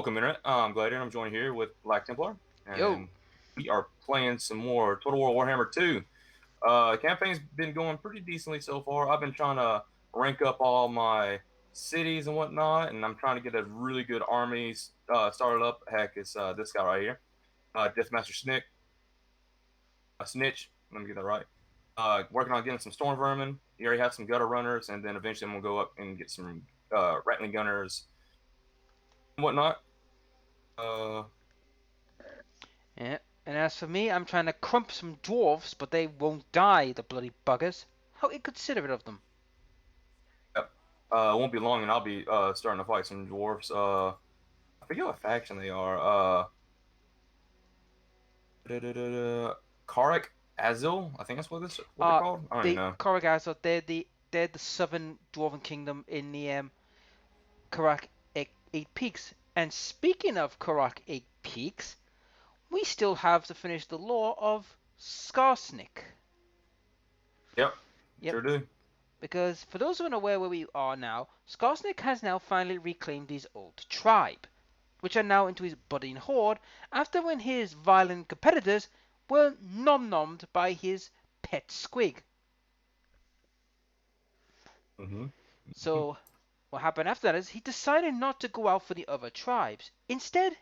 Welcome, Internet. I'm Gladiator. I'm joined here with Black Templar, Yo, and we are playing some more Total War Warhammer 2. Campaign's been going pretty decently so far. I've been trying to rank up all my cities and whatnot, and I'm trying to get a really good army started up. Heck, it's this guy right here, Deathmaster Snitch. Let me get that right. Working on getting some Storm Vermin. He already has some Gutter Runners, and then eventually I'm gonna go up and get some Rattling Gunners and whatnot. Uh, yeah. And as for me, I'm trying to crump some dwarves, but they won't die, the bloody buggers. How inconsiderate of them. Yep. It won't be long, and I'll be starting to fight some dwarves. I forget what faction they are. Karak Azil. I think that's what they're Uh, called. I don't even the know. Korrigas, they're the southern dwarven kingdom in the Karak Eight Peaks. And speaking of Karak Eight Peaks, we still have to finish the lore of Skarsnik. Yep, Yep, sure do. because for those who are unaware where we are now, Skarsnik has now finally reclaimed his old tribe, which are now into his budding horde after when his violent competitors were nom-nommed by his pet squig. Hmm. So what happened after that is he decided not to go out for the other tribes. Instead,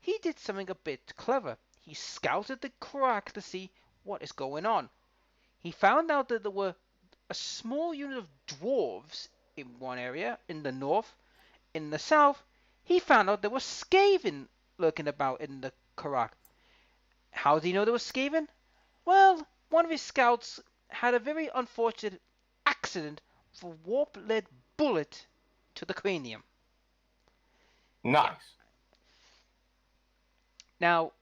he did something a bit clever. He scouted the crack to see what is going on. He found out that there were a small unit of dwarves in one area in the north. In the south, he found out there was Skaven lurking about in the Karak. How did he know there was Skaven? Well, one of his scouts had a very unfortunate accident with a warp-led bullet to the cranium. Yeah. Nice. Now,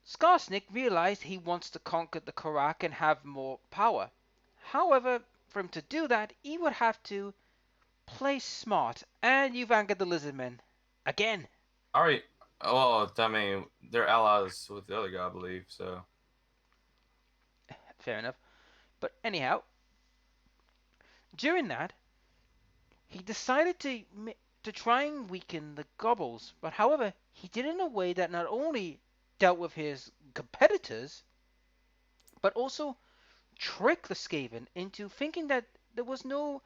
Skarsnik realized he wants to conquer the Karak and have more power. However, for him to do that, he would have to play smart, and you've angered the Lizardmen. Again. All right. Well, I mean, they're allies with the other guy, I believe. So. Fair enough. But anyhow, during that, he decided to try and weaken the Gobbles, but however, he did it in a way that not only dealt with his competitors, but also tricked the Skaven into thinking that there was no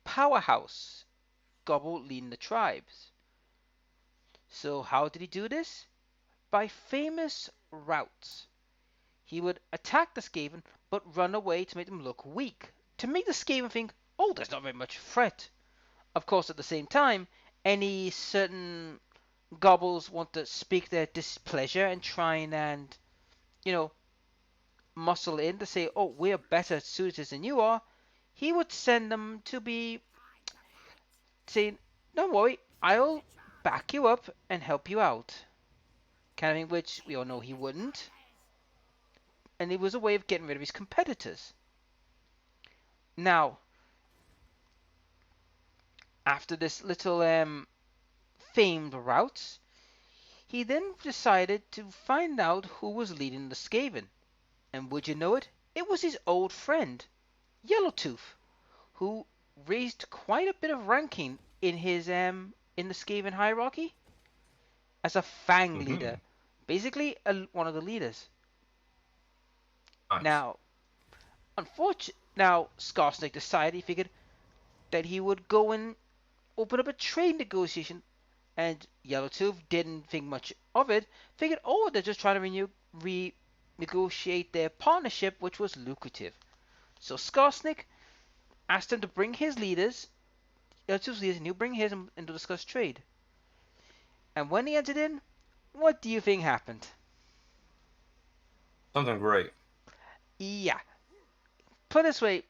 powerhouse Gobble leading the tribes. So how did he do this? By famous routes. He would attack the Skaven, but run away to make them look weak, to make the Skaven think, oh, there's not very much threat. Of course, at the same time, any certain gobbles want to speak their displeasure and try and you know, muscle in to say, oh, we're better suited than you are, he would send them to be saying, don't worry, I'll back you up and help you out. Kind of thing which we all know he wouldn't. And it was a way of getting rid of his competitors. Now, after this little famed route, he then decided to find out who was leading the Skaven. And would you know it? It was his old friend, Yellowtooth, who raised quite a bit of ranking in his in the Skaven hierarchy as a Fang Hmm. leader, basically one of the leaders. Nice. Now, now Skarsnik decided he figured that he would go and open up a trade negotiation, and Yellowtooth didn't think much of it. Figured, oh, they're just trying to renegotiate their partnership, which was lucrative. So Skarsnik asked him to bring his leaders, Yellowtooth's leaders, and he'll bring his and to discuss trade. And when he entered in, what do you think happened? Something great. Yeah, put it this way,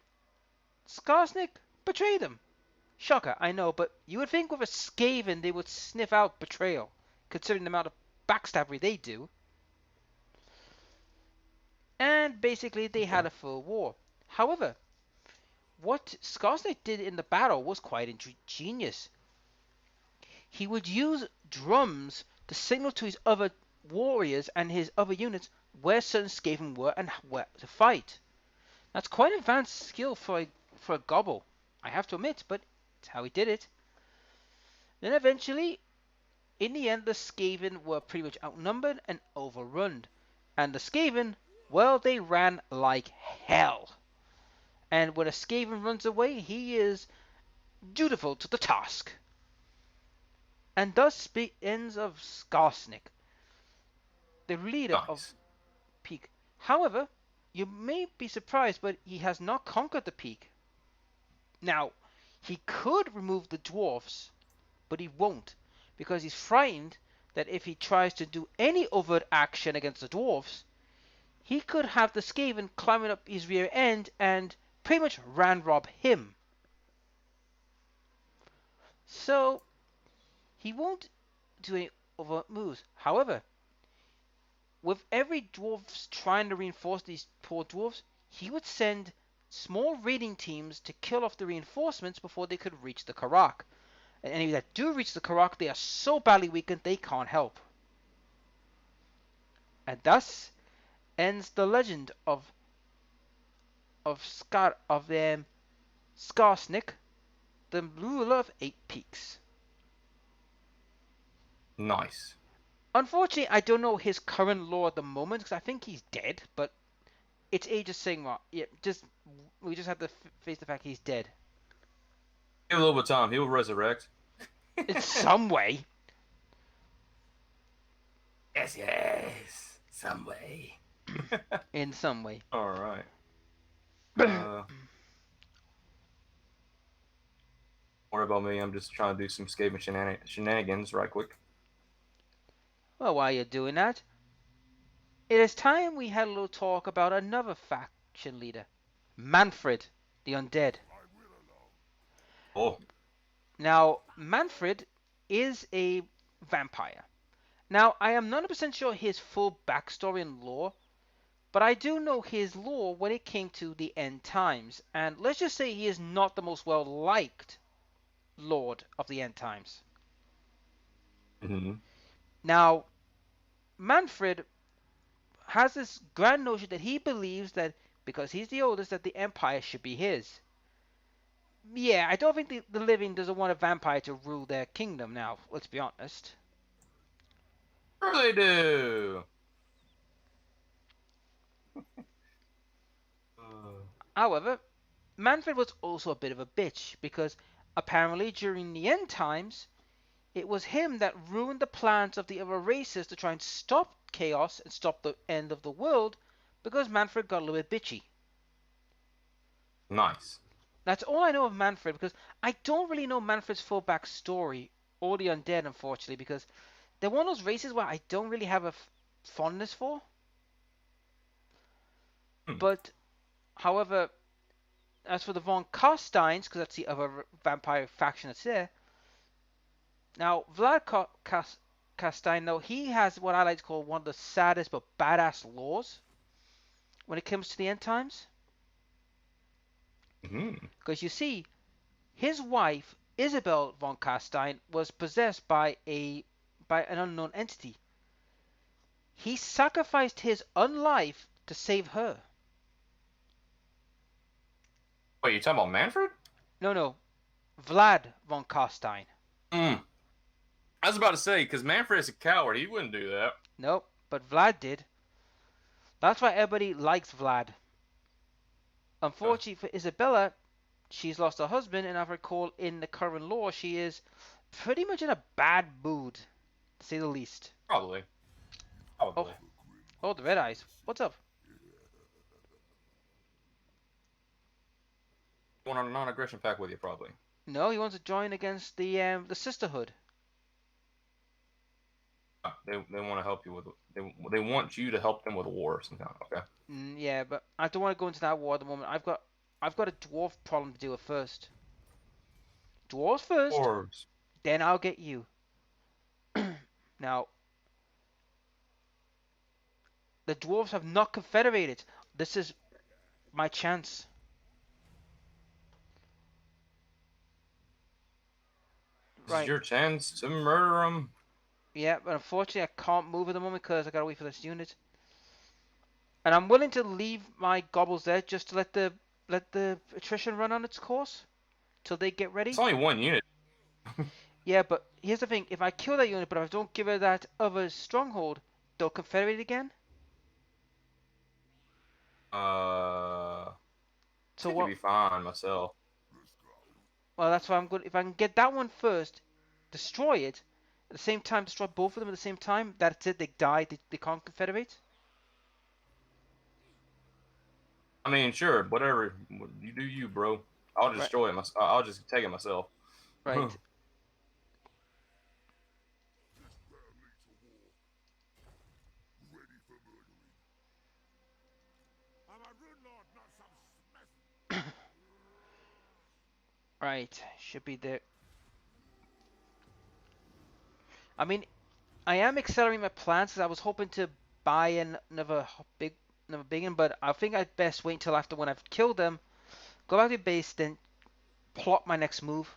Skarsnik betrayed him. Shocker, I know, but you would think with a Skaven they would sniff out betrayal, considering the amount of backstabbery they do. And basically, they had Okay. a full war. However, what Skarsnik did in the battle was quite ingenious. He would use drums to signal to his other warriors and his other units where certain Skaven were and where to fight. That's quite advanced skill for a gobble, I have to admit, but it's how he did it. Then eventually, In the end, the Skaven were pretty much outnumbered and overrun. And the Skaven, well, they ran like hell. And when a Skaven runs away, he is dutiful to the task. And thus ends of Skarsnik, the leader of Nice. Peak. However, you may be surprised, but he has not conquered the Peak. Now, he could remove the dwarfs, but he won't, because he's frightened that if he tries to do any overt action against the dwarfs, he could have the Skaven climbing up his rear end and pretty much rob him. So, he won't do any overt moves. However, with every dwarf trying to reinforce these poor dwarves, he would send small raiding teams to kill off the reinforcements before they could reach the Karak. And any that do reach the Karak, they are so badly weakened they can't help. And thus ends the legend of Skarsnik, the ruler of 8 peaks. Nice. Unfortunately, I don't know his current lore at the moment because I think he's dead. But it's age of Sigmar. Yeah, we just have to face the fact he's dead. Give a little bit of time. He'll resurrect. In some way. Yes, yes. Some way. In some way. All right. Worry about me. I'm just trying to do some Skaven shenanigans right quick. Well, while you're doing that, it is time we had a little talk about another faction leader, Manfred, the Undead. Oh. Now, Manfred is a vampire. Now, I am not 100% sure his full backstory and lore, but I do know his lore when it came to the end times. And let's just say he is not the most well-liked Lord of the end times. Mm-hmm. Now, Manfred has this grand notion that he believes that because he's the oldest, that the empire should be his. Yeah, I don't think the living doesn't want a vampire to rule their kingdom now, let's be honest. Sure they do. However, Manfred was also a bit of a bitch because apparently during the end times, it was him that ruined the plans of the other races to try and stop chaos and stop the end of the world because Manfred got a little bit bitchy. Nice. That's all I know of Manfred because I don't really know Manfred's full backstory or the undead, unfortunately, because they're one of those races where I don't really have a fondness for. But, however, as for the Von Carsteins, because that's the other vampire faction that's there, now Vlad Carstein, though, he has what I like to call one of the saddest but badass laws when it comes to the end times. Because you see, his wife, Isabel von Carstein, was possessed by an unknown entity. He sacrificed his own life to save her. Wait, you talking about Manfred? No. Vlad von Carstein. I was about to say, because Manfred is a coward. He wouldn't do that. Nope, but Vlad did. That's why everybody likes Vlad. Unfortunately for Isabella, she's lost her husband, and I recall in the current lore, she is pretty much in a bad mood, to say the least. Probably. Oh, the red eyes. What's up? Going on a non-aggression pact with you, probably. No, he wants to join against the Sisterhood. They want to help you with. They want you to help them with a war or something. Okay. Yeah, but I don't want to go into that war at the moment. I've got a dwarf problem to deal with first. Dwarves first. Dwarves. Then I'll get you. Now, the dwarves have not confederated. This is my chance. This is your chance to murder them. Yeah, but unfortunately I can't move at the moment because I gotta wait for this unit. And I'm willing to leave my gobbles there just to let the attrition run on its course till they get ready. It's only one unit. Yeah, but here's the thing: if I kill that unit, but if I don't give her that other stronghold, they'll confederate again. I So think it'd what? be fine myself. Well, that's why I'm good. If I can get that one first, destroy it, at the same time destroy both of them at the same time. That's it. They die. They can't confederate. I mean, sure, whatever you do, you bro. I'll Right. destroy it. I'll just take it myself. Right. Right. Should be there. I mean, I am accelerating my plans because I was hoping to buy another big one, but I think I'd best wait until after when I've killed them, go back to base, then plot my next move,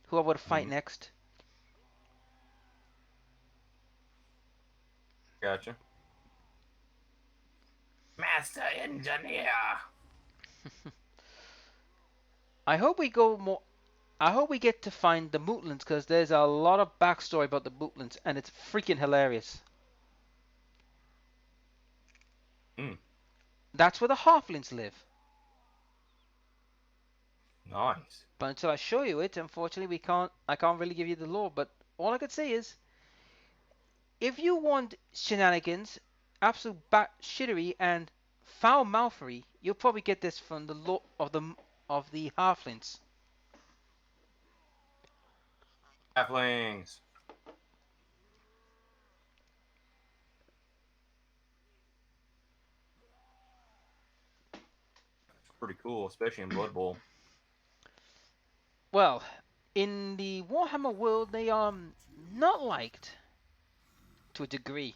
who I would fight Mhm. next. Gotcha. Master Engineer. I hope we go more. I hope we get to find the Mootlands because there's a lot of backstory about the Mootlands and it's freaking hilarious. Mm, That's where the Halflings live. nice. But until I show you it, unfortunately, we can't. I can't really give you the lore. But all I could say is, if you want shenanigans, absolute shittery and foul mouthery, you'll probably get this from the lore of the Halflings. Halflings. Pretty cool, especially in Blood Bowl. Well, in the Warhammer world, they are not liked to a degree.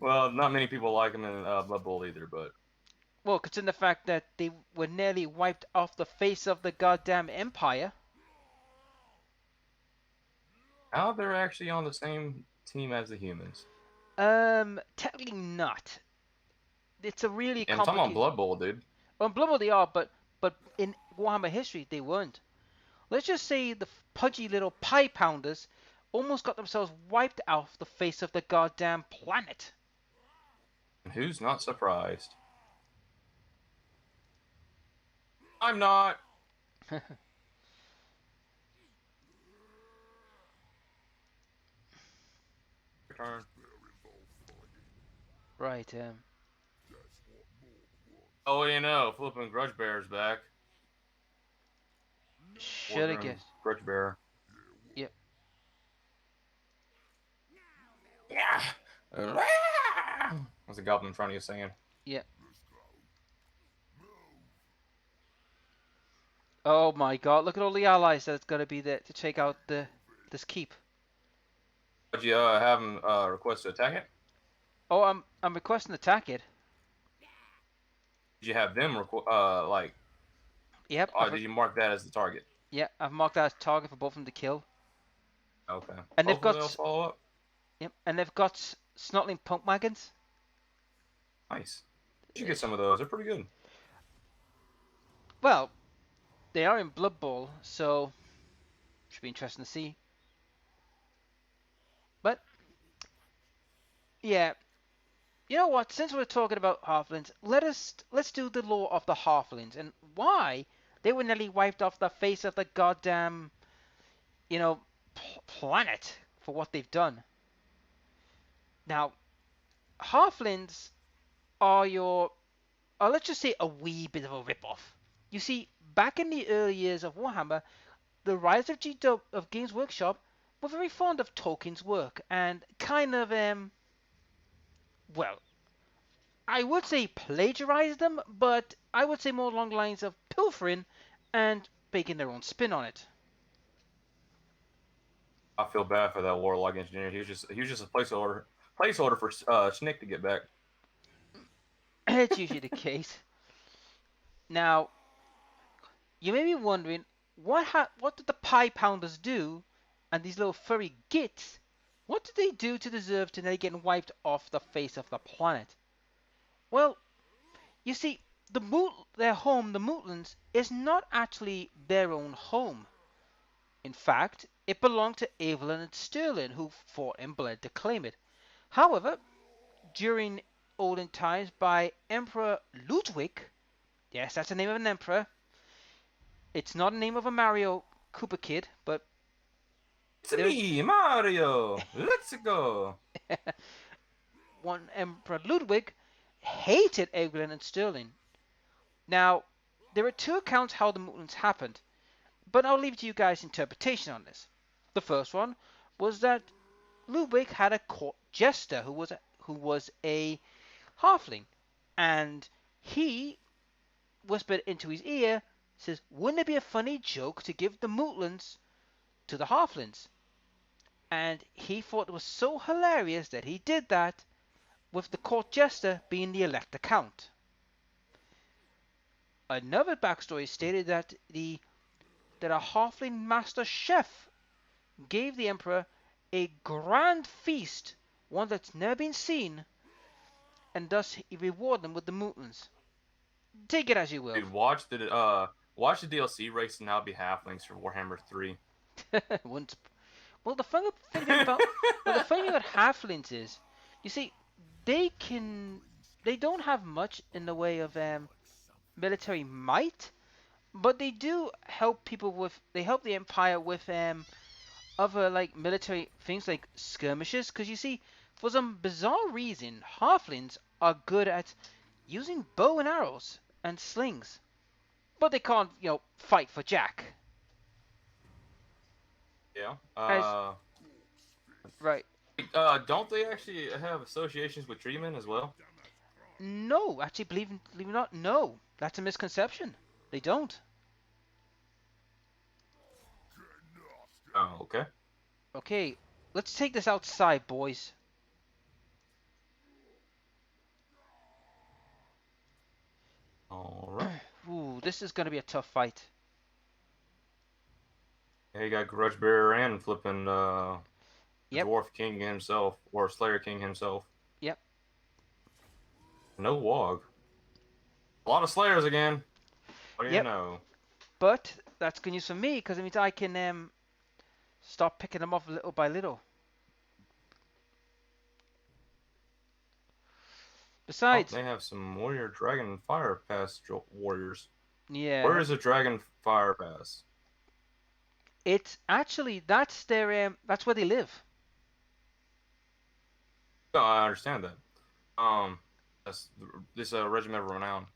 Well, not many people like him in Blood Bowl either, but Well, considering the fact that they were nearly wiped off the face of the goddamn empire. now they're actually on the same team as the humans. Technically not. It's a really And I'm talking about complicated. Blood Bowl, dude. On Blood Bowl they are, but in Warhammer history they weren't. Let's just say the pudgy little pie pounders almost got themselves wiped off the face of the goddamn planet. And who's not surprised? I'm not. Return. Right. Oh, what do you know? Flipping Grudge Bear's back. Should have Ordering guessed. Grudge Bear. Yep. Yeah. That's a goblin in front of you saying. Yep. Oh my god! Look at all the allies that's gonna be there to take out this keep. Did you have him request to attack it? Oh, I'm requesting attack it. Did you have them like? Yep. Did you mark that as the target? I've marked that as target for both of them to kill. Okay. And they've Hopefully they'll got follow up. Yep, and they've got snotling pump wagons. Nice. You should Uh, get some of those. They're pretty good. Well, they are in Blood Bowl, so should be interesting to see. But yeah, you know what? Since we're talking about halflings, let's do the lore of the halflings and why they were nearly wiped off the face of the goddamn you know planet for what they've done. Now, halflings are let's just say a wee bit of a rip-off. You see, back in the early years of Warhammer, the rise of of Games Workshop were very fond of Tolkien's work and kind of well, I would say plagiarized them, but I would say more along the lines of pilfering and making their own spin on it. I feel bad for that warlock engineer. He was just a placeholder for Snick to get back. It's usually the case. Now, you may be wondering what did the pie pounders do, and these little furry gits? What did they do to deserve to nearly get wiped off the face of the planet? Well, you see, their home, the Mootlands, is not actually their own home. In fact, it belonged to Evelyn and Stirling, who fought and bled to claim it. However, during olden times by Emperor Ludwig, yes, that's the name of an emperor. It's not the name of a Mario Koopa kid, but It's there's me, Mario. Let's go. one Emperor Ludwig hated Evelyn and Stirling. Now, there are two accounts how the movements happened, but I'll leave it to you guys' interpretation on this. The first one was that Ludwig had a court jester who was a halfling, and he whispered into his ear, says, "Wouldn't it be a funny joke to give the Mootlands to the halflings?" And he thought it was so hilarious that he did that, with the court jester being the Elector Count. Another backstory stated that a halfling master chef gave the emperor a grand feast, one that's never been seen, and thus he rewarded them with the Mootlands. Take it as you will. Dude, watch the DLC race and now be halflings for Warhammer 3. Well, the funny thing about halflings is, you see, they can they don't have much in the way of military might, but they do help people with they help the empire with other like military things like skirmishes. Because you see, for some bizarre reason, halflings are good at using bow and arrows and slings, but they can't fight for Jack. Yeah. As right. Don't they actually have associations with treatment as well? No, actually, believe it or not, no. That's a misconception. They don't. Oh, okay. Okay, let's take this outside, boys. All right. Ooh, this is gonna be a tough fight. Yeah, you got Grudge Bearer and flipping Yep, Dwarf King himself or Slayer King himself. yep, No Wog. A lot of Slayers again. What do you yep. know? But that's good news for me because it means I can start picking them off little by little. Oh, Besides, they have some Warrior Dragon Fire Pass warriors. Where yeah, is the Dragon Fire Pass? it's actually that's where they live. No, I understand that. Um, that's this Regiment of Renown.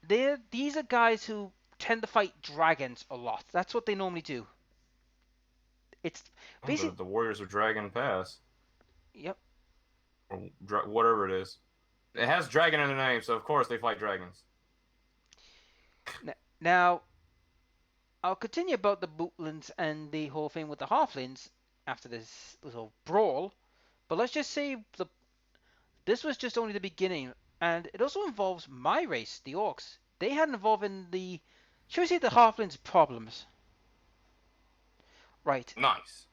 These are guys who tend to fight dragons a lot. That's what they normally do. It's Oh, basically, the Warriors of Dragon Pass yep. or whatever it is. It has dragon in the name, so of course they fight dragons. Now, I'll continue about the Bootlands and the whole thing with the Halflings after this little brawl, but let's just say this was just only the beginning, and it also involves my race, the Orcs. They had involved in should we say, the Halflings' problems. Right. Nice.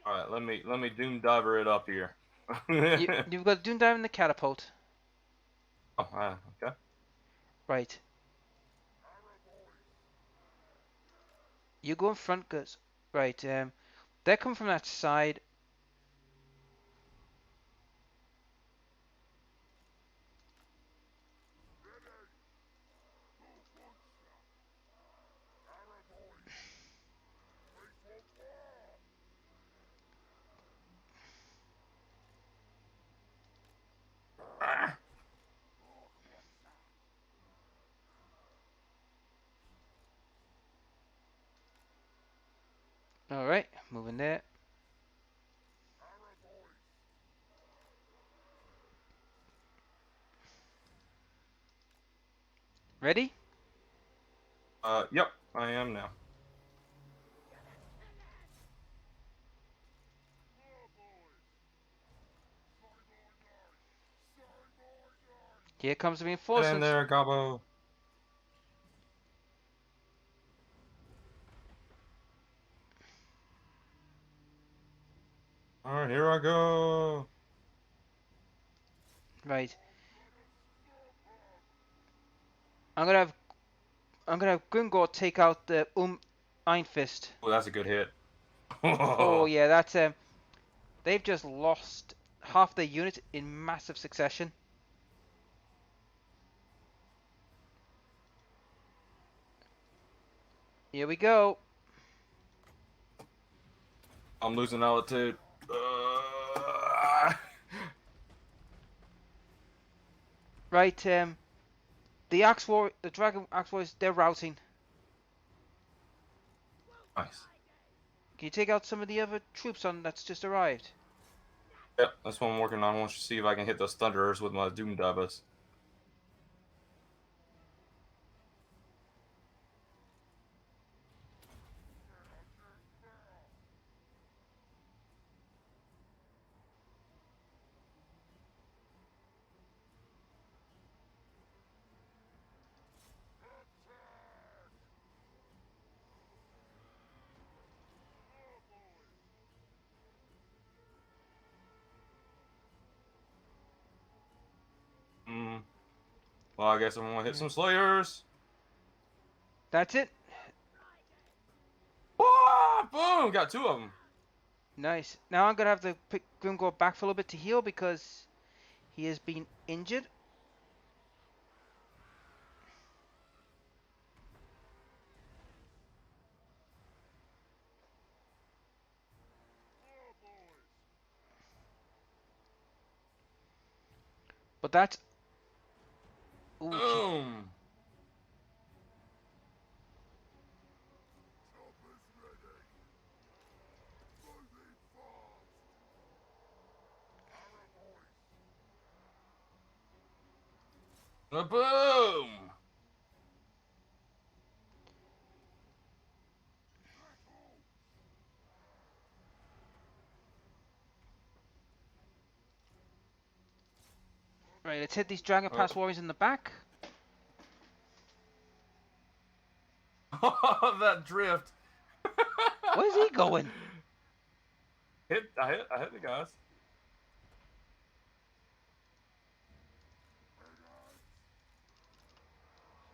All right, let me Doom Diver it up here. You've got Doomdive and the Catapult. Oh, okay. Right. You go in front, cause right. They're coming from that side. Ah, All right, moving there. Ready? yep, I am now. Here comes the Get in reinforcements. there, Gobbo. All right, here I go. Right. I'm gonna have I'm gonna have Gringor take out the Iron Fist. Oh, that's a good hit. Oh yeah, that's they've just lost half their unit in massive succession. Here we go. I'm losing altitude. Right, the Dragon Axe Warriors, they're routing. Nice. Can you take out some of the other troops on that's just arrived? Yep, that's what I'm working on. I want to see if I can hit those thunderers with my Doom Dabbas. Well, I guess I'm gonna hit some Slayers. That's it. Ah, boom! Got two of them. Nice. Now I'm gonna have to pick Grimgor back for a little bit to heal because he has been injured. But that's ooh, Boom! Boom! right. Let's hit these Dragon Oh. Pass Warriors in the back. That drift. Where's he going? I hit the guys.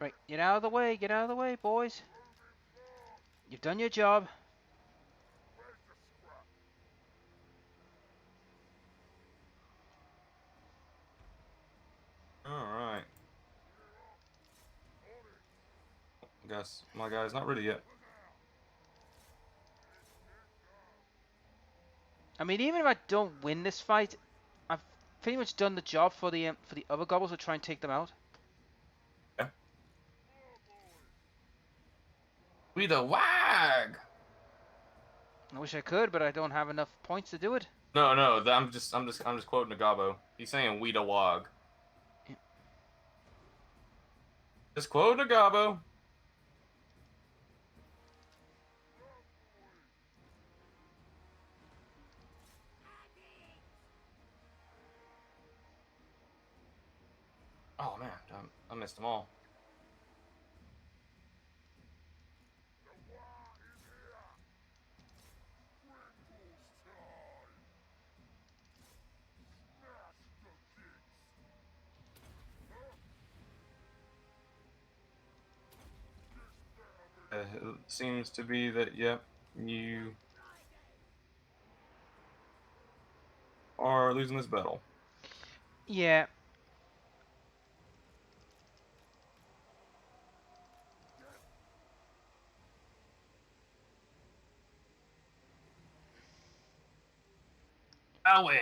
Right, get out of the way. Get out of the way, boys. You've done your job. Alright. I guess my guy's not ready yet. I mean, even if I don't win this fight, I've pretty much done the job for the other goblins to try and take them out. Yeah. We the wag! I wish I could, but I don't have enough points to do it. No, I'm just quoting Nagabo. He's saying we the wog. Yeah. Just quote Nagabo. Oh man, I missed them all. It seems to be that, yep, you are losing this battle. Yeah. I win.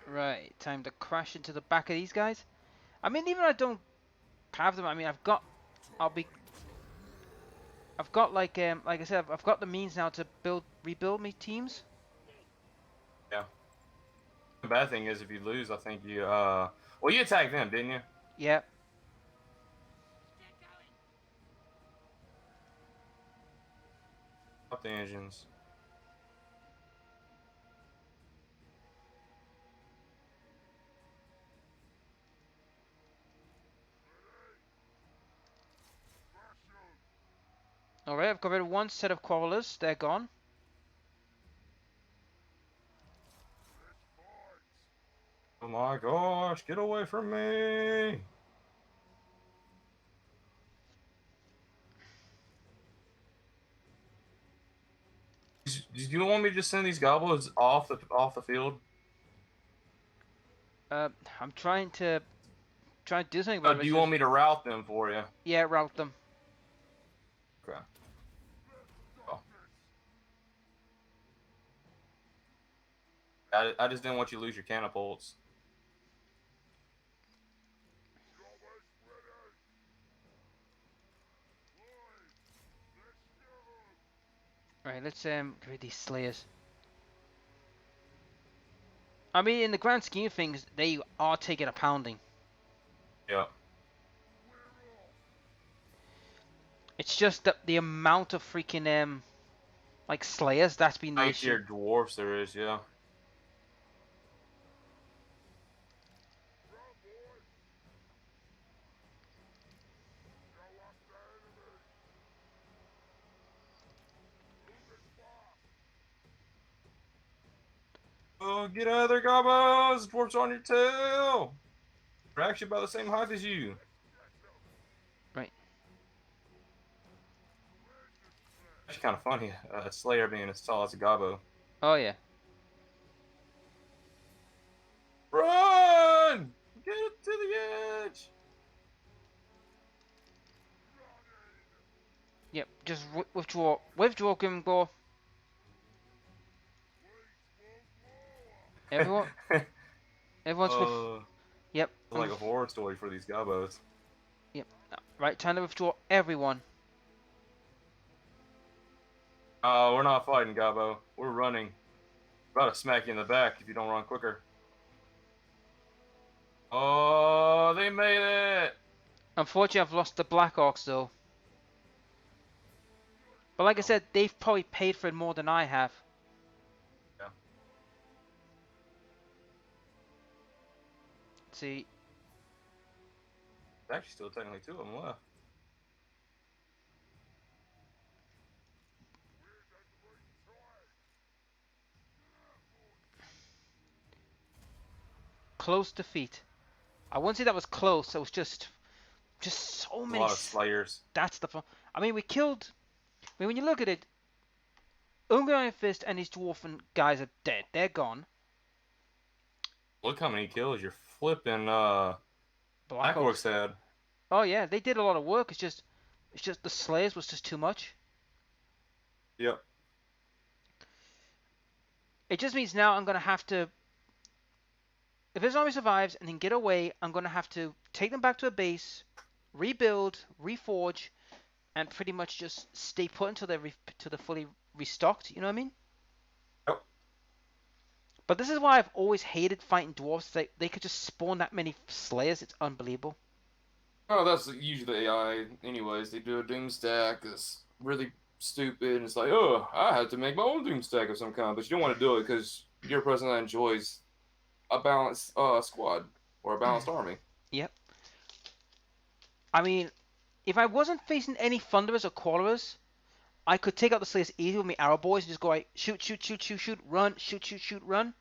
Right. Time to crash into the back of these guys. I mean, even if I don't have them, I mean, I've got like I said, I've got the means now to rebuild me teams. Yeah. The bad thing is if you lose, I think you well, you attacked them, didn't you? Yeah. Up the engines. Alright, I've got rid of one set of quarrelers. They're gone. Oh my gosh, get away from me! Do you want me to just send these goblins off the field? I'm trying to do something about it. Do It's you just want me to route them for you? yeah, route them. Okay. Oh. I just didn't want you to lose your catapults. Right, let's get rid of these slayers. I mean, in the grand scheme of things, they are taking a pounding. Yeah. It's just that the amount of freaking like slayers that's been the High issue. tier dwarfs there is, yeah. Oh, get out of there, gobbos! Dwarfs on your tail! They're actually about the same height as you. Right. Actually kind of funny, a Slayer being as tall as a gobbo. Oh yeah. Run! Get it to the edge! Yep. Just withdraw. Withdraw, Grimgor. Everyone. Everyone's with. uh, Yep. like a horror story for these gobbos. Yep. Right. Time to withdraw everyone. We're not fighting, gobbo. We're running. About to smack you in the back if you don't run quicker. Oh, they made it! Unfortunately, I've lost the Black Orcs though. But like I said, they've probably paid for it more than I have. Yeah. See. There's actually still technically two of them left. Close defeat. I wouldn't say that was close. It was just so A many. lot of Slayers. That's the fun. I mean, we killed. I mean, when you look at it, Ungarian Fist and his dwarven guys are dead. They're gone. Look how many kills you're flipping Black Black Orcs Orcs. had. Oh yeah, they did a lot of work. It's just the Slayers was just too much. Yep. It just means now I'm gonna have to. If this army survives and can get away, I'm gonna have to take them back to a base, rebuild, reforge, and pretty much just stay put until they're fully restocked. You know what I mean? Yep. But this is why I've always hated fighting dwarves. They could just spawn that many slayers. It's unbelievable. Oh, that's usually AI. Anyways, they do a doom stack that's really stupid. And it's like, oh, I had to make my own doom stack of some kind, but you don't want to do it because you're a person that enjoys a balanced squad or a balanced army. Yep. I mean, if I wasn't facing any thunderers or quarterers, I could take out the slayers easily with my arrow boys and just go like shoot, shoot, shoot, shoot, shoot, run, shoot, shoot, shoot, run.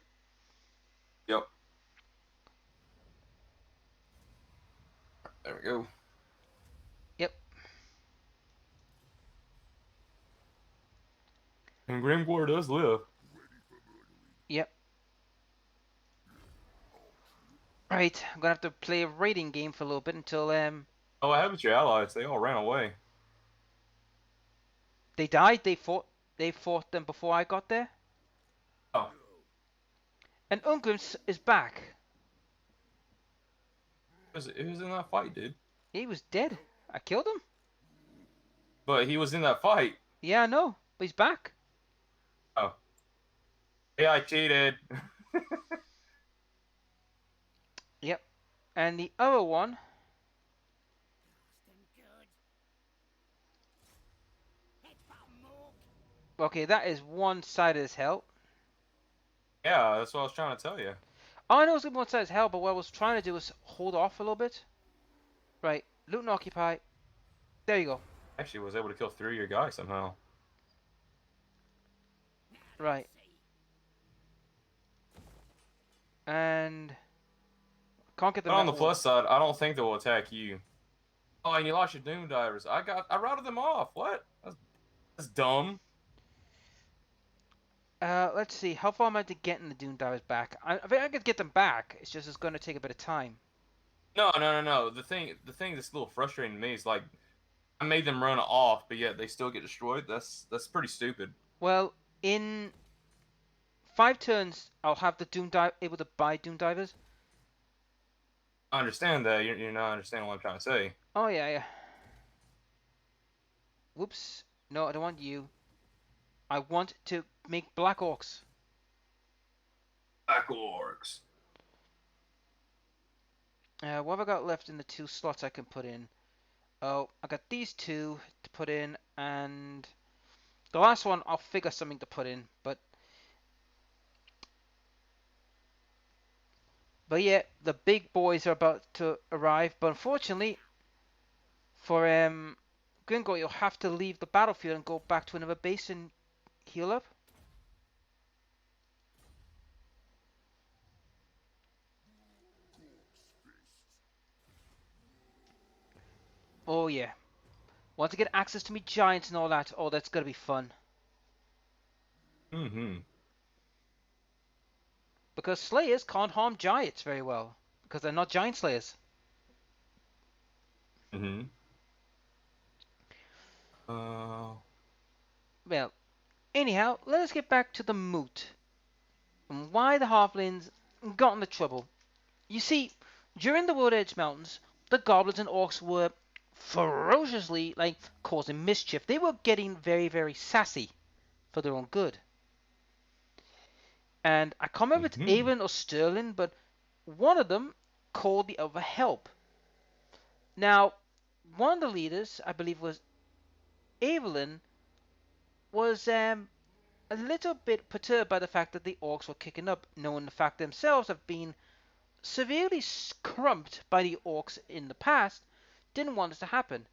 Yep. There we go. Yep. And Grimgor does live. Yep. Right, I'm gonna have to play a raiding game for a little bit until Oh, what happened to your allies? They all ran away. they died. They fought them before I got there. Oh. And Ungrim is back. It was in that fight, dude. He was dead. I killed him. But he was in that fight. Yeah, I know, but he's back. Oh. Yeah, I cheated. Yep. And the other one. Okay, that is one-sided as hell. Yeah, that's what I was trying to tell you. Oh, I know it's one-sided as hell, but what I was trying to do was hold off a little bit. Right, loot and occupy. There you go. Actually, was able to kill 3 of your guys somehow. Right. And can't get the But on the metal. plus side, I don't think they will attack you. Oh, and you lost your Doom Divers. I routed them off. What? That's dumb. Let's see. How far am I to getting the Dune Divers back? I think I could get them back. It's just it's going to take a bit of time. No, no, no, no. The thing that's a little frustrating to me is like I made them run off, but yet they still get destroyed. That's pretty stupid. Well, in 5 turns, I'll have the Doom Dive able to buy Doom Divers. I understand that. You're not understanding what I'm trying to say. Oh yeah, yeah. Whoops. No, I don't want you. I want to make Black Orcs. Black orcs. What have I got left in the 2 slots I can put in? Oh, I got these 2 to put in, and the last one I'll figure something to put in. But yeah, the big boys are about to arrive. But unfortunately, for Gringo, you'll have to leave the battlefield and go back to another base and heal up. Oh yeah. Want to get access to me giants and all that. Oh, that's gonna be fun. Mm-hmm. Because Slayers can't harm giants very well. Because they're not giant Slayers. Mm-hmm. Uh. Well, anyhow, let us get back to the moot. And why the Halflings got into trouble. You see, during the Wood Edge Mountains, the goblins and orcs were ferociously, causing mischief. They were getting very, very sassy for their own good. And I can't remember if it's Mm-hmm. Avon or Sterling, but one of them called the other help. Now, one of the leaders, I believe was Evelyn, was a little bit perturbed by the fact that the orcs were kicking up, knowing the fact themselves have been severely scrumped by the orcs in the past, didn't want this to happen.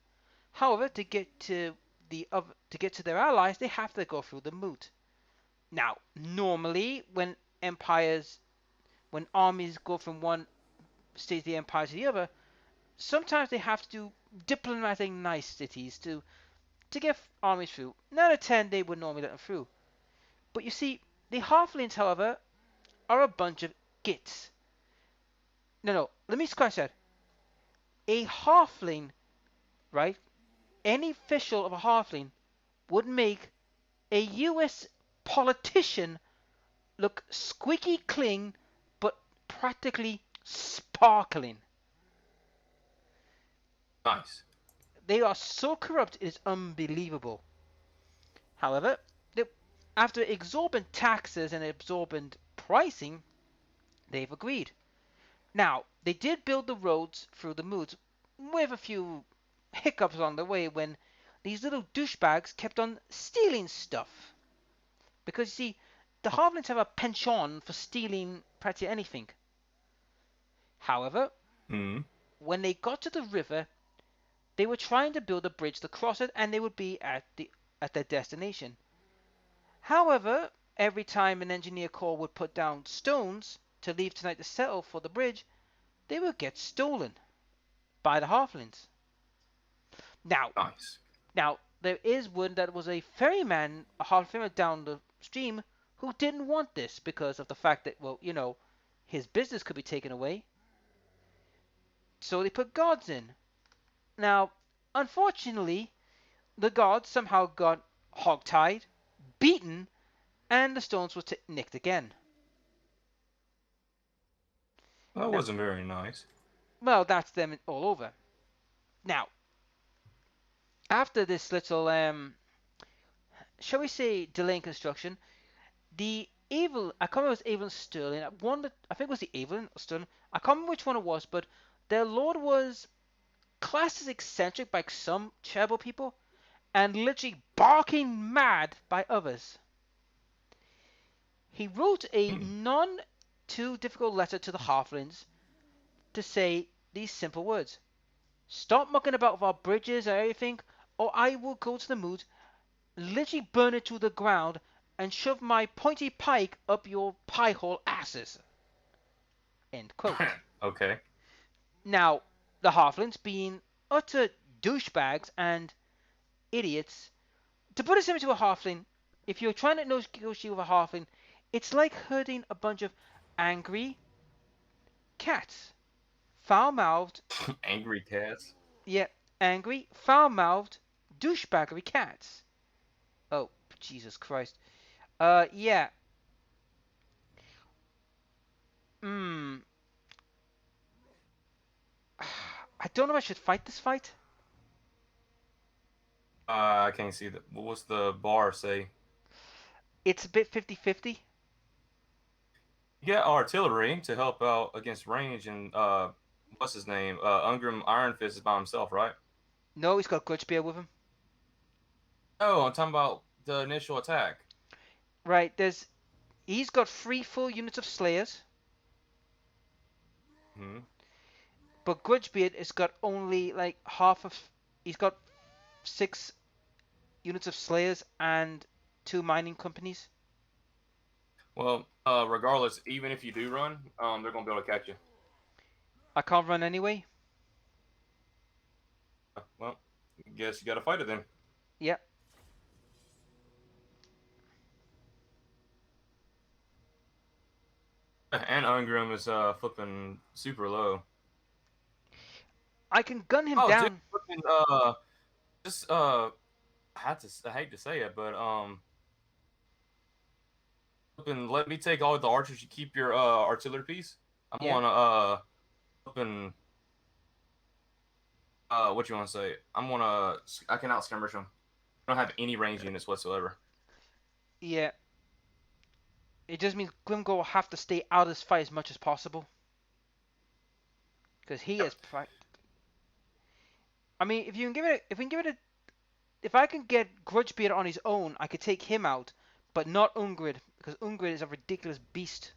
However, to get to their allies, they have to go through the moot. Now, normally, when armies go from one state of the empire to the other, sometimes they have to do diplomatic niceties to get armies through. 9 out of 10, they would normally let them through. But you see, the halflings, however, are a bunch of gits. No, no, let me scratch that. A halfling, right? Any official of a halfling would make a US politician look squeaky clean, but practically sparkling. Nice. They are so corrupt, it is unbelievable. However, after exorbitant taxes and exorbitant pricing, they've agreed. Now, they did build the roads through the moods with a few hiccups on the way when these little douchebags kept on stealing stuff. Because you see, the Halflings have a penchant for stealing practically anything. However, Mm-hmm. when they got to the river, they were trying to build a bridge to cross it, and they would be at their destination. However, every time an engineer corps would put down stones to leave tonight to settle for the bridge, they would get stolen by the Halflings. Now, Nice. now there is one that was a ferryman, a Halfling down the stream, who didn't want this because of the fact that, well, his business could be taken away. So they put guards in. Now, unfortunately, the guards somehow got hogtied, beaten, and the stones were nicked again. That Now, wasn't very nice. well, that's them all over. Now, after this little, shall we say, delay in construction, the Evil, I can't remember if it was Evelyn Sterling. I think it was the Evelyn Sterling. I can't remember which one it was, but their lord was classed as eccentric by some charitable people and literally barking mad by others. He wrote a Hmm. none too difficult letter to the Halflings to say these simple words: "Stop mucking about with our bridges and everything. or I will go to the mood, literally burn it to the ground, and shove my pointy pike up your pie hole asses. End quote. Okay. Now, the halflings, being utter douchebags and idiots, to put it into a halfling, if you're trying to negotiate with a halfling, it's like herding a bunch of angry cats, foul-mouthed, Angry cats. yeah, angry, foul-mouthed, douchebaggery cats. Oh, Jesus Christ. Yeah. Hmm. I don't know if I should fight this fight. I can't see that. What's the bar say? It's a bit 50-50. You got artillery to help out against range, and what's his name? Ungrim Iron Fist is by himself, right? No, he's got Grudgebeard with him. Oh, I'm talking about the initial attack. Right, he's got 3 full units of Slayers, Hmm. but Grudgebeard has got only like half of. He's got 6 units of Slayers and 2 mining companies. Well, regardless, even if you do run, they're gonna be able to catch you. I can't run anyway. Well, guess you got to fight it then. Yep. And Ungrim is flipping super low. I can gun him Oh, dude, down. flipping, just I hate to say it, but flipping, let me take all the archers. You keep your artillery piece. I'm Yeah. gonna flipping what you want to say? I can out skirmish them. I don't have any range units whatsoever. Yeah. It just means Grimgor will have to stay out of this fight as much as possible. Because he Yep. is. I mean, if I can get Grudgebeard on his own, I could take him out, but not Ungrid because Ungrid is a ridiculous beast.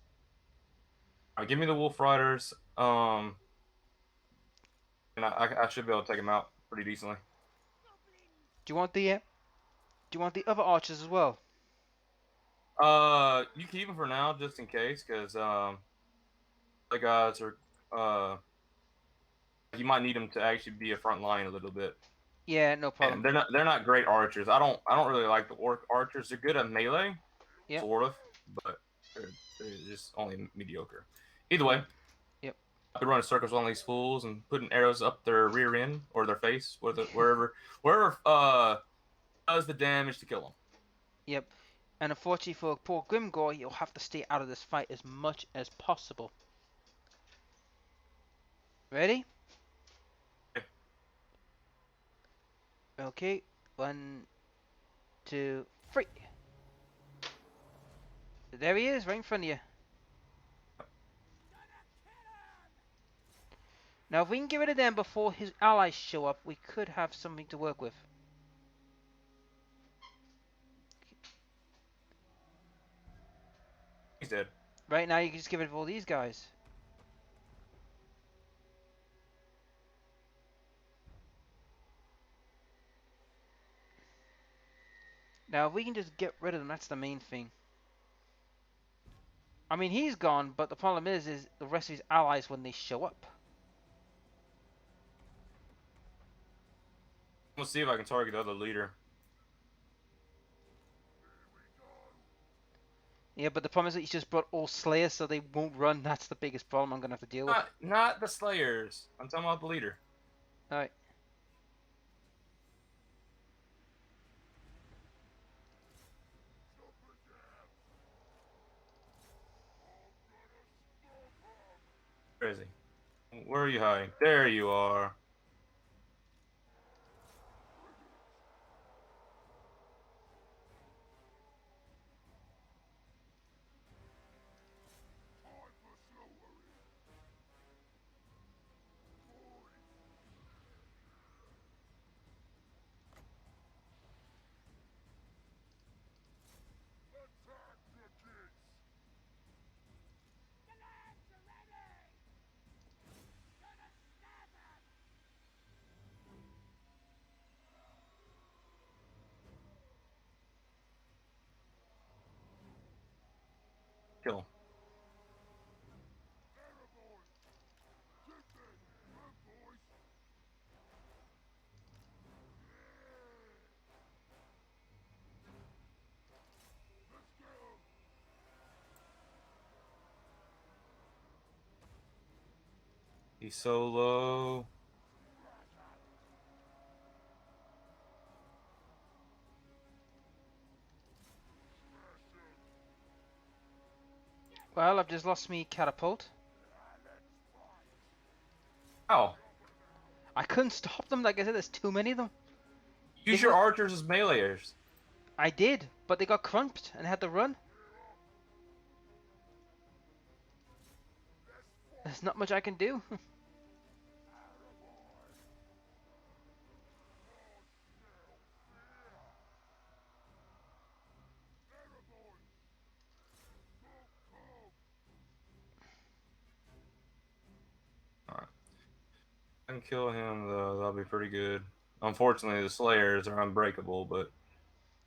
All right, give me the Wolf Riders. And I should be able to take them out pretty decently. Do you want the other archers as well? You keep them for now just in case, because the guys are you might need them to actually be a front line a little bit. Yeah, no problem. And they're not great archers. I don't really like the orc archers. They're good at melee, Yep. sort of, but they're just only mediocre. Either way, Yep. Yep. I could run circles on these fools and putting arrows up their rear end or their face, or wherever does the damage to kill them. Yep. And unfortunately for poor Grimgor, he'll have to stay out of this fight as much as possible. Ready? Okay. 1, 2, 3. There he is, right in front of you. Now, if we can get rid of them before his allies show up, we could have something to work with. He's dead. Right now, you can just get rid of all these guys. Now, if we can just get rid of them, that's the main thing. I mean, he's gone, but the problem is the rest of his allies when they show up. Let's see if I can target the other leader. Yeah, but the problem is that he's just brought all Slayers, so they won't run. That's the biggest problem I'm going to have to deal with. Not the Slayers. I'm talking about the leader. Alright. Where is he? Where are you hiding? There you are. kill him. He's so low. Well, I've just lost me catapult. Ow. I couldn't stop them. Like I said, there's too many of them. Use If it your was, archers as meleeers. I did, but they got crumped and had to run. There's not much I can do. Alright. I can kill him, though. That'll be pretty good. Unfortunately, the Slayers are unbreakable, but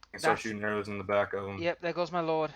I can start That's shooting arrows in the back of them. Yep. There goes my lord.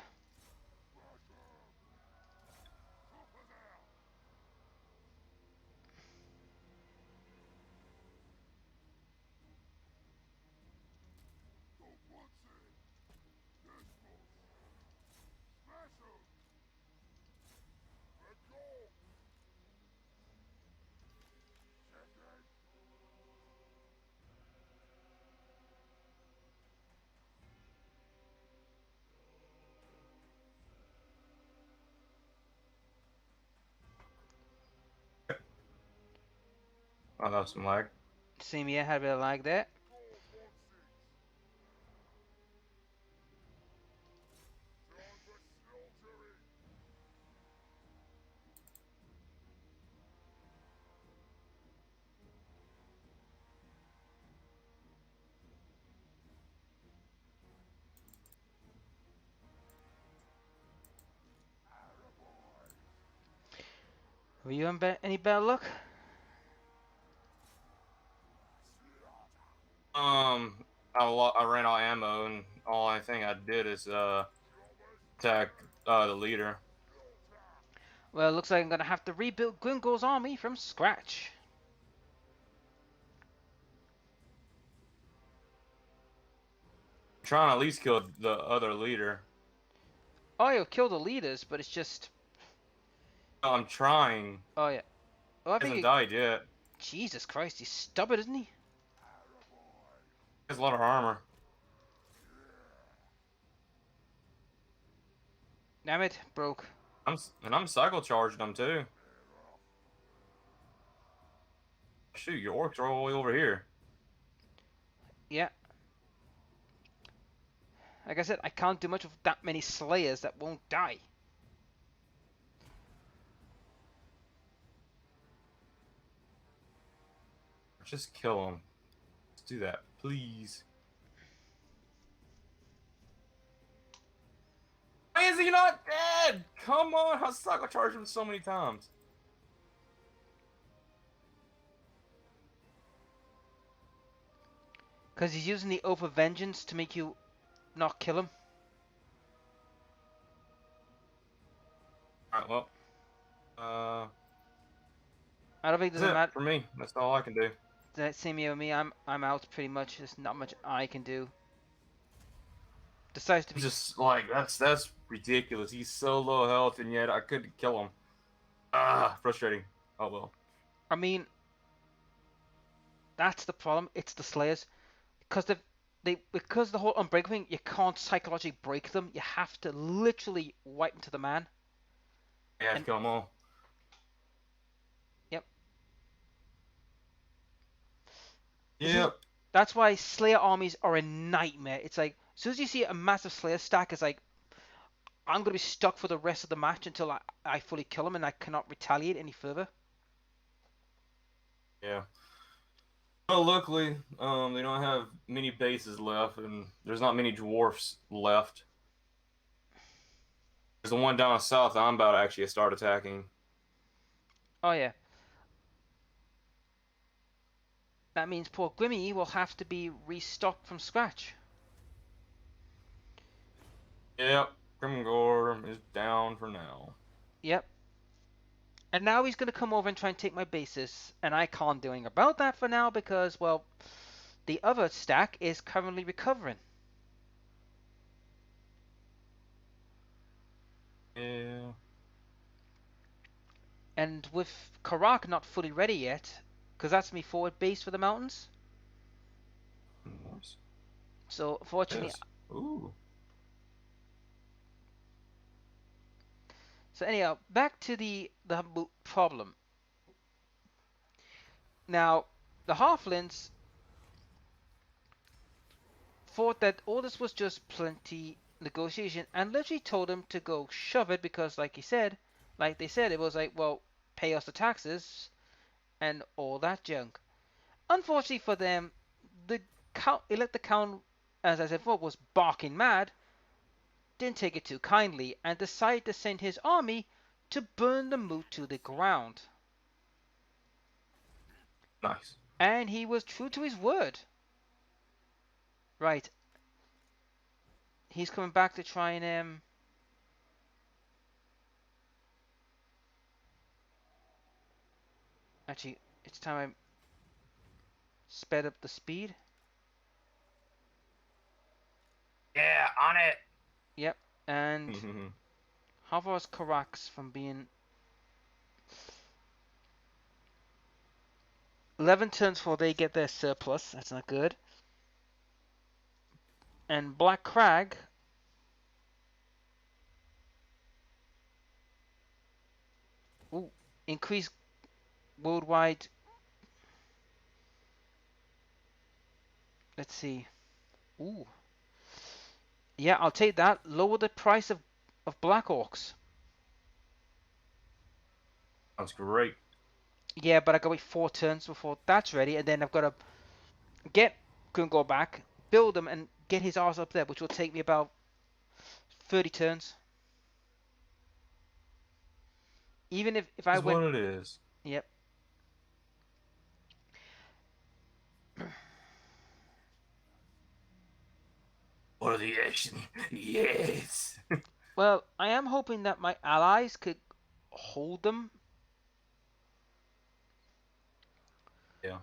I'll have some lag. Same here. Had a bit of lag there. Were you on any better luck? I ran out of ammo, and all I think I did is attack the leader. Well, looks like I'm gonna have to rebuild Gringol's army from scratch. I'm trying to at least kill the other leader. Oh, you'll kill the leaders, but it's just. I'm trying. Oh yeah. Oh, I He hasn't think. died yet. Jesus Christ, he's stubborn, isn't he? He has a lot of armor. Damn it, broke. I'm cycle charging them too. Shoot, your orcs are all the way over here. Yeah. Like I said, I can't do much with that many slayers that won't die. Just kill them. Let's do that, please. Why is he not dead? Come on, I cycle charged him so many times. Because he's using the Oath of Vengeance to make you not kill him. Alright, well. I don't think That's there's a it matter. for me. That's all I can do. That same here with me. I'm out pretty much. There's not much I can do. Decides to be. Just like that's ridiculous. He's so low health, and yet I couldn't kill him. Ah, frustrating. Oh well. I mean, that's the problem. It's the slayers, because because the whole unbreakable thing. You can't psychologically break them. You have to literally wipe them to the man. I have to And kill them all. yep. This is. Yep. That's why Slayer armies are a nightmare. It's like as soon as you see a massive Slayer stack, it's like I'm gonna be stuck for the rest of the match until I fully kill him and I cannot retaliate any further. Yeah. Well, luckily, they don't have many bases left, and there's not many dwarfs left. There's the one down south that I'm about to actually start attacking. Oh yeah. That means poor Grimmy will have to be restocked from scratch. Yep. Grimgor is down for now. Yep. And now he's going to come over and try and take my bases, and I can't do anything about that for now because, well, the other stack is currently recovering. Yeah. And with Karak not fully ready yet, because that's me forward base for the mountains. Nice. So, fortunately, Yes. Ooh. so anyhow, back to the problem. Now, the Halflings thought that all this was just plenty negotiation and literally told him to go shove it because, like they said, it was like, well, pay us the taxes and all that junk. Unfortunately for them, the elected count, as I said before, was barking mad, didn't take it too kindly, and decided to send his army to burn the moot to the ground. Nice. And he was true to his word. Right, he's coming back to try and actually, it's time I sped up the speed. Yeah, on it. Yep, and how far is Karax from being 11 turns before they get their surplus? That's not good. And Black Crag, ooh, increase worldwide. Let's see. Ooh, yeah, I'll take that. Lower the price of Black Orcs. Sounds great. Yeah, but I gotta wait 4 turns before that's ready, and then I've got to get Gungor back, build him, and get his arse up there, which will take me about 30 turns. Even if I Is went, what it is. yep. For the action. Yes. Well, I am hoping that my allies could hold them. Yeah.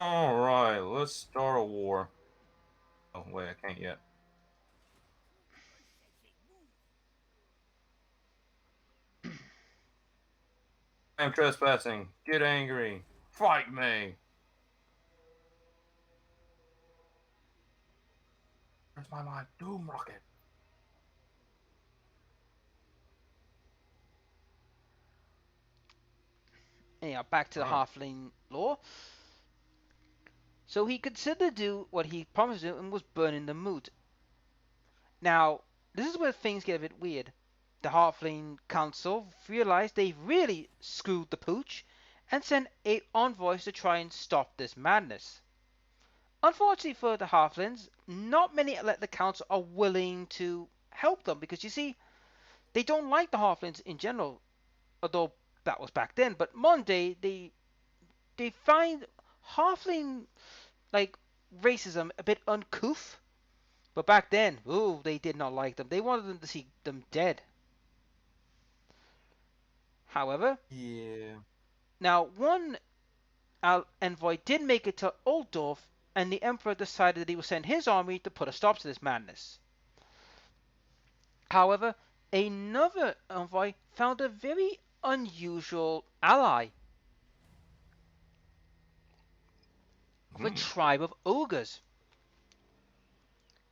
All right, let's start a war. Oh wait, I can't yet. I am trespassing. Get angry. Fight me. Where's my doom rocket? Anyhow, back to the All right. halfling law. So he considered to do what he promised to and was burning the moot. Now, this is where things get a bit weird. The halfling council realized they really screwed the pooch and sent 8 envoys to try and stop this madness. Unfortunately for the halflings, not many at the council are willing to help them because you see, they don't like the halflings in general, although that was back then. But Monday, they find halfling like racism a bit uncouth. But back then, ooh, they did not like them. They wanted them to see them dead. However, Yeah. now one envoy did make it to Altdorf, and the emperor decided that he would send his army to put a stop to this madness. However, another envoy found a very unusual ally, of a Hmm. tribe of ogres.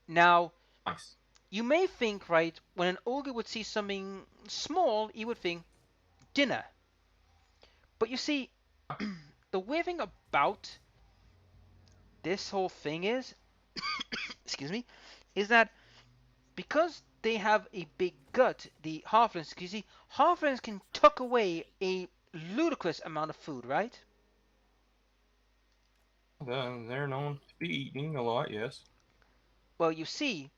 Now, Nice. you may think, right, when an ogre would see something small, he would think dinner. But you see, the weird thing about this whole thing is, excuse me, is that because they have a big gut, the halflings, you see, halflings can tuck away a ludicrous amount of food, right? They're known to be eating a lot. Yes. Well, you see,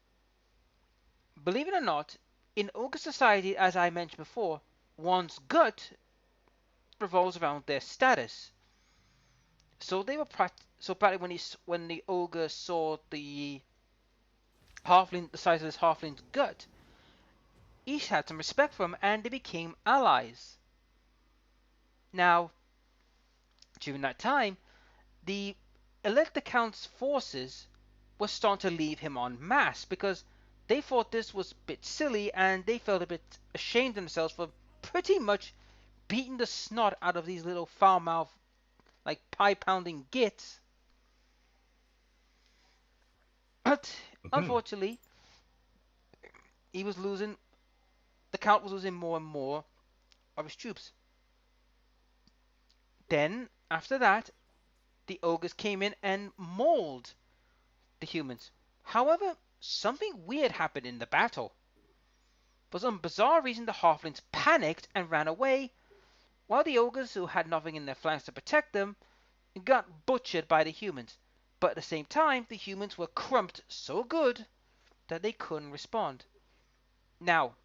believe it or not, in ogre society, as I mentioned before, one's gut revolves around their status. So they were so apparently when the ogre saw the halfling, the size of this halfling's gut, he had some respect for him, and they became allies. Now, during that time, the Elector Count's forces were starting to leave him en masse because they thought this was a bit silly and they felt a bit ashamed of themselves for pretty much beating the snot out of these little foul mouthed, like pie pounding gits. But Hmm. unfortunately, he was losing. The Count was losing more and more of his troops. Then, after that, the ogres came in and mauled the humans. However, something weird happened in the battle. For some bizarre reason, the halflings panicked and ran away, while the ogres, who had nothing in their flanks to protect them, got butchered by the humans. But at the same time, the humans were crumped so good that they couldn't respond. Now,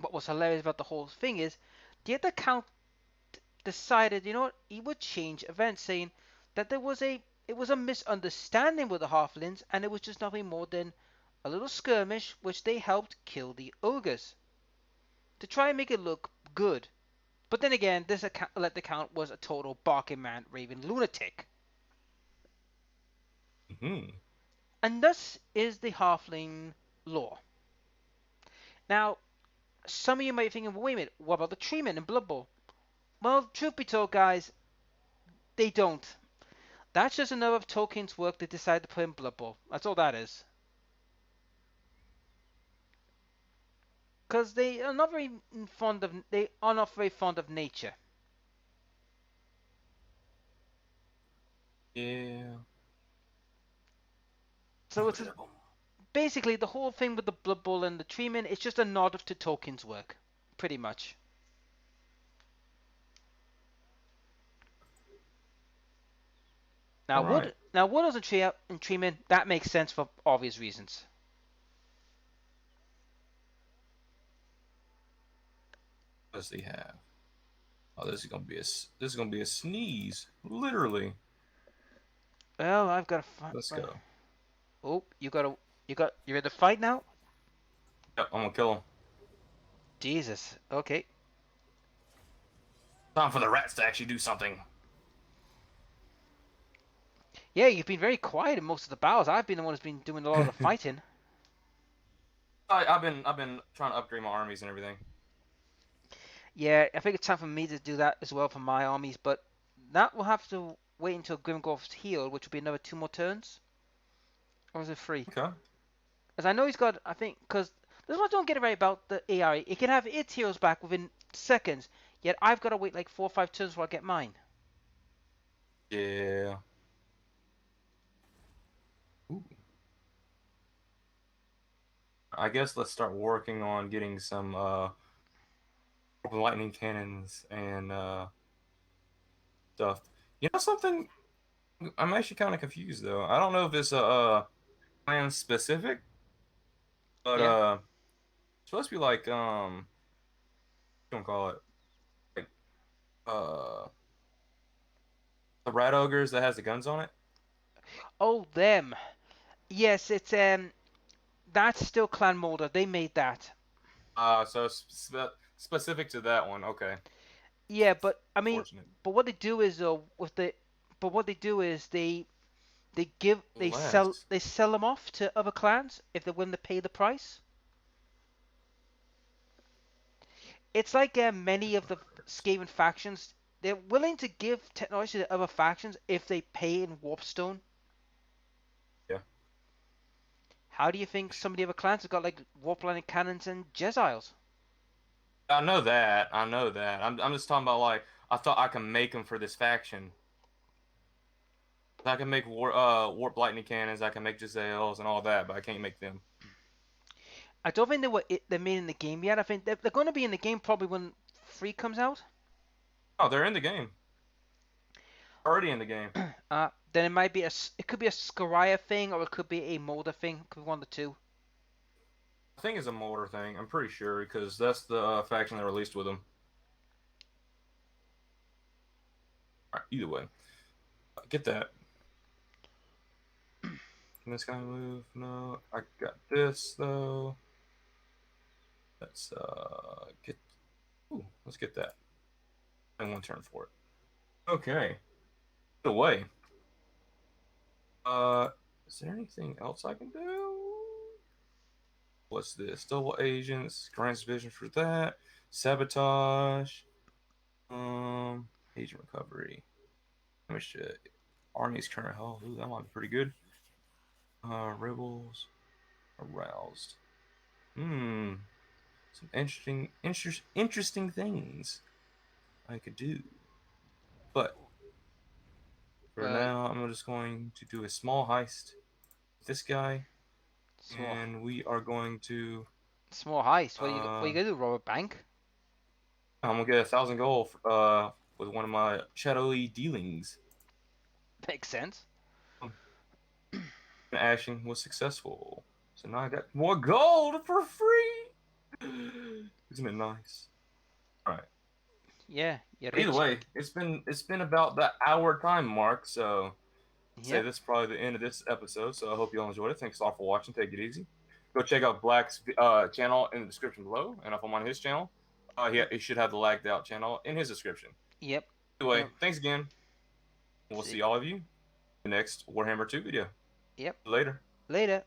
what was hilarious about the whole thing is, the other count decided, you know what, he would change events, saying that it was a misunderstanding with the halflings, and it was just nothing more than a little skirmish which they helped kill the ogres to try and make it look good. But then again, this let the count was a total barking man, raving lunatic, Hmm. and thus is the halfling lore. Now, some of you might be thinking, well, wait a minute, what about the treatment in Blood Bowl? Well, truth be told, guys, they don't. That's just another of Tolkien's work they decided to put in Blood Bowl. That's all that is. Because they are not very fond of nature. Yeah. So it's basically the whole thing with the Blood Bowl and the treatment. It's just a nod to Tolkien's work, pretty much. All right. Now wood and treatment that makes sense for obvious reasons. What does he have? Oh, this is gonna be a sneeze, literally. Well, I've got to fight. Let's go. Oh, you're in the fight now. Yep, I'm gonna kill him. Jesus. Okay. Time for the rats to actually do something. Yeah, you've been very quiet in most of the battles. I've been the one who's been doing a lot of the fighting. I've been trying to upgrade my armies and everything. Yeah, I think it's time for me to do that as well for my armies, but that will have to wait until Grimgor's healed, which will be another 2 more turns. Or is it 3? Okay. As I know he's got, I think, because this is what I don't get it right about the AI. It can have its heroes back within seconds, yet I've got to wait like 4 or 5 turns before I get mine. Yeah. Ooh. I guess let's start working on getting some lightning cannons and stuff. You know something? I'm actually kind of confused though. I don't know if it's clan specific, but Yeah. it's supposed to be like what do you call it? Like uh the rat ogres that has the guns on it. Oh, them. Yes, it's that's still Clan Molder. They made that. So specific to that one. Okay. Yeah, but I mean, Unfortunate. but what they do is with the, but what they do is Less. they sell them off to other clans if they're willing to pay the price. It's like many of the Skaven factions, they're willing to give technology to other factions if they pay in Warpstone. Yeah. How do you think some of the other clans have got like Warp-Lightning Cannons and Jezziles? I know that. I know that. I'm just talking about like I thought I can make them for this faction. I can make warp lightning cannons. I can make Giselles and all that, but I can't make them. I don't think they're made in the game yet. I think they're going to be in the game probably when 3 comes out. Oh, they're in the game. Already in the game. Then it could be a Scaraya thing or it could be a Molder thing. It could be one of the two. I think it's a mortar thing. I'm pretty sure because that's the faction that released with them. All right, either way. Get that. Can this guy move? No. I got this though. Let's get. Ooh, let's get that. And one turn for it. Okay. Get away. Uh, is there anything else I can do? What's this? Double agents, grants vision for that. Sabotage. Agent recovery. Damage to Arnie's current health. Ooh, that might be pretty good. Rebels aroused. Hmm. Some interesting things I could do. But for Uh, now, I'm just going to do a small heist with this guy, small and we are going to. small heist. What you Uh, gonna do? Rob a bank? I'm gonna get 1,000 gold. With one of my shadowy dealings. Makes sense. Action was successful, so now I got more gold for free. Isn't it nice? All right. Yeah, you're Either rich. way, it's been about that hour time mark, so say Yep, this is probably the end of this episode. So I hope you all enjoyed it. Thanks a lot for watching. Take it easy. Go check out Black's channel in the description below, and if I'm on his channel, he should have the lagged out channel in his description. yep. Anyway, Um, thanks again. We'll see. see all of you in the next Warhammer 2 video. Yep. Later. Later.